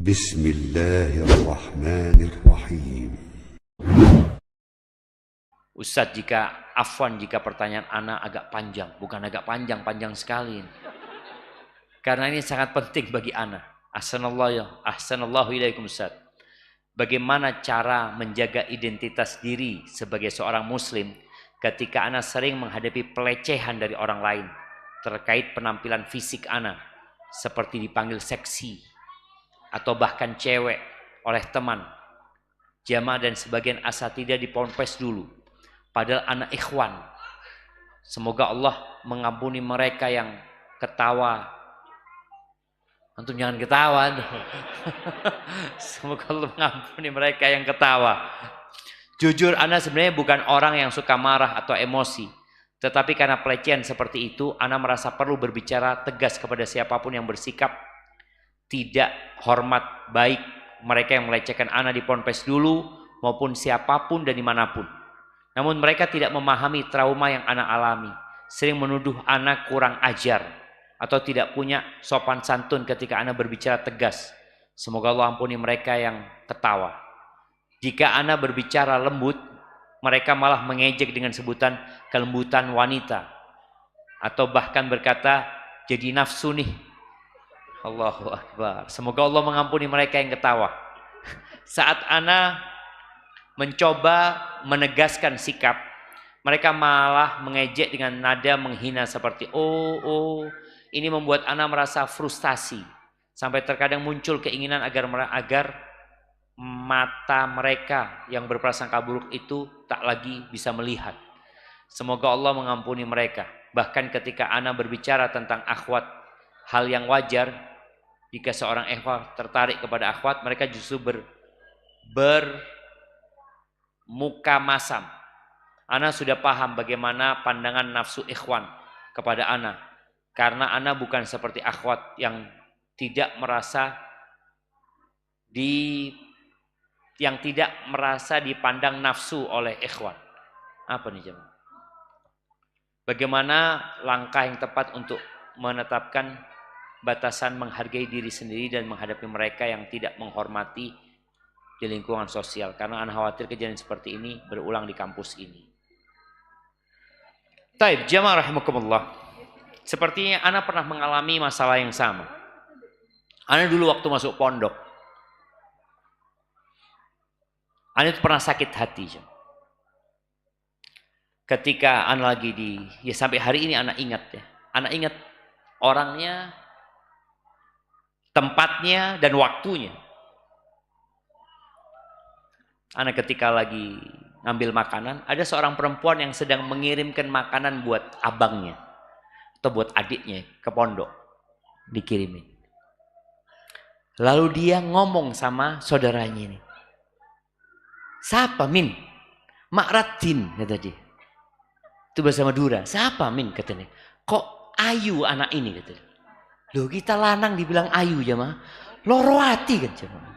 Bismillahirrahmanirrahim. Ustadz, jika pertanyaan ana agak panjang, bukan agak panjang, panjang sekali. Karena ini sangat penting bagi ana. Ahsanallahu ilaikum Ustadz. Bagaimana cara menjaga identitas diri sebagai seorang muslim ketika ana sering menghadapi pelecehan dari orang lain terkait penampilan fisik ana, seperti dipanggil seksi atau bahkan cewek oleh teman, jamaah dan sebagian asatidah di ponpes dulu. Padahal anak ikhwan. Semoga Allah mengampuni mereka yang ketawa. Antum jangan ketawa. Semoga Allah mengampuni mereka yang ketawa. Jujur, ana sebenarnya bukan orang yang suka marah atau emosi. Tetapi karena pelecehan seperti itu, ana merasa perlu berbicara tegas kepada siapapun yang bersikap tidak hormat, baik mereka yang melecehkan ana di ponpes dulu maupun siapapun dan dimanapun. Namun mereka tidak memahami trauma yang ana alami, sering menuduh ana kurang ajar atau tidak punya sopan santun ketika ana berbicara tegas. Semoga Allah ampuni mereka yang ketawa. Jika ana berbicara lembut, mereka malah mengejek dengan sebutan kelembutan wanita atau bahkan berkata jadi nafsu nih. Allahu Akbar. Semoga Allah mengampuni mereka yang ketawa. Saat ana mencoba menegaskan sikap, mereka malah mengejek dengan nada menghina seperti oh. Ini membuat ana merasa frustasi. Sampai terkadang muncul keinginan agar mata mereka yang berprasangka buruk itu tak lagi bisa melihat. Semoga Allah mengampuni mereka. Bahkan ketika ana berbicara tentang akhwat, hal yang wajar jika seorang ikhwah tertarik kepada akhwat, mereka justru bermuka masam. Ana sudah paham bagaimana pandangan nafsu ikhwan kepada ana, karena ana bukan seperti akhwat yang tidak merasa dipandang nafsu oleh ikhwan. Apa nih jemaah? Bagaimana langkah yang tepat untuk menetapkan batasan menghargai diri sendiri dan menghadapi mereka yang tidak menghormati di lingkungan sosial, karena ana khawatir kejadian seperti ini berulang di kampus ini. Taib, jamaah rahimakumullah. Sepertinya ana pernah mengalami masalah yang sama. Ana dulu waktu masuk pondok, ana itu pernah sakit hati. Ketika ana lagi sampai hari ini ana ingat ya. Ana ingat orangnya, tempatnya dan waktunya. Ana ketika lagi ngambil makanan, ada seorang perempuan yang sedang mengirimkan makanan buat abangnya atau buat adiknya ke pondok, dikirimin. Lalu dia ngomong sama saudaranya ini, "Siapa Min? Makradin," kata dia. Itu bahasa Madura. "Siapa Min?" katanya. "Kok ayu anak ini?" katanya. Loh, kita lanang dibilang ayu jemaah, loro hati kan jemaah.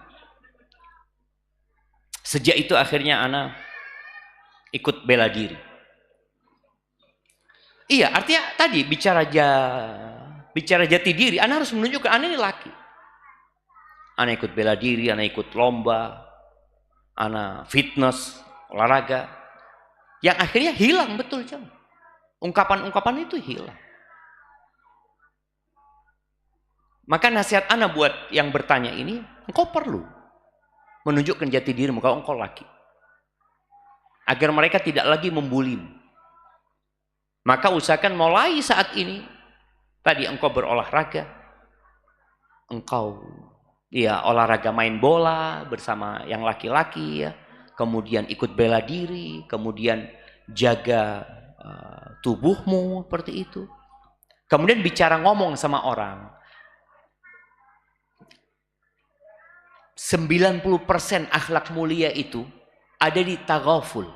Sejak itu akhirnya ana ikut bela diri. Iya, artinya tadi bicara jati diri, ana harus menunjukkan ana ini laki. Ana ikut bela diri, ana ikut lomba, ana fitness, olahraga. Yang akhirnya hilang betul jemaah. Ungkapan-ungkapan itu hilang. Maka nasihat ana buat yang bertanya ini, engkau perlu menunjukkan jati dirimu kalau engkau laki, agar mereka tidak lagi membulimu. Maka usahakan mulai saat ini, tadi engkau berolahraga, engkau olahraga main bola bersama yang laki-laki ya, kemudian ikut bela diri, kemudian jaga tubuhmu seperti itu. Kemudian bicara ngomong sama orang. 90% akhlak mulia itu ada di taghaful.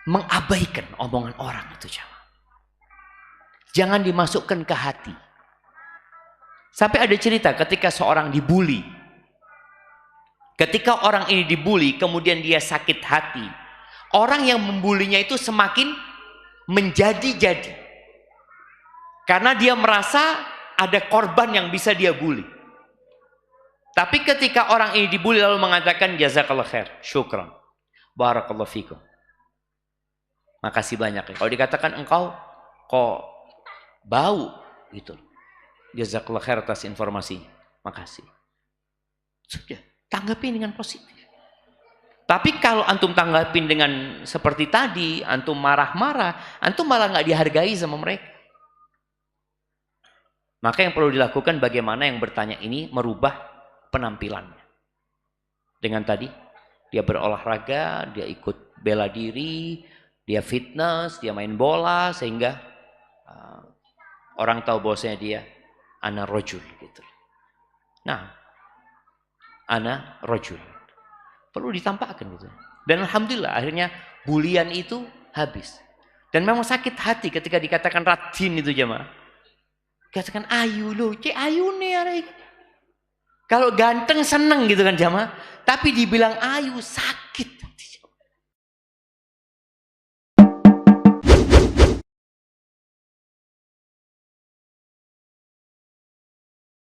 Mengabaikan omongan orang itu jemaah. Jangan dimasukkan ke hati. Sampai ada cerita ketika seorang dibuli. Ketika orang ini dibuli, kemudian dia sakit hati. Orang yang membulinya itu semakin menjadi-jadi. Karena dia merasa ada korban yang bisa dia bully. Tapi ketika orang ini dibully lalu mengatakan jazakallah khair, syukran, barakallahu fikum, makasih banyak ya. Kalau dikatakan engkau kok bau gitu, jazakallah khair atas informasinya, makasih. Sudah, tanggapin dengan positif. Tapi kalau antum tanggapin dengan seperti tadi, antum marah-marah, antum malah nggak dihargai sama mereka. Maka yang perlu dilakukan bagaimana yang bertanya ini merubah penampilannya. Dengan tadi, dia berolahraga, dia ikut bela diri, dia fitness, dia main bola, sehingga orang tahu bahwasanya dia ana rojul gitu. Nah, ana rojul. Perlu ditampakkan gitu. Dan alhamdulillah akhirnya bulian itu habis. Dan memang sakit hati ketika dikatakan rajin itu jemaah. Katakan ayu loh, cek ayu nih. Kalau ganteng seneng gitu kan jemaah. Tapi dibilang ayu sakit.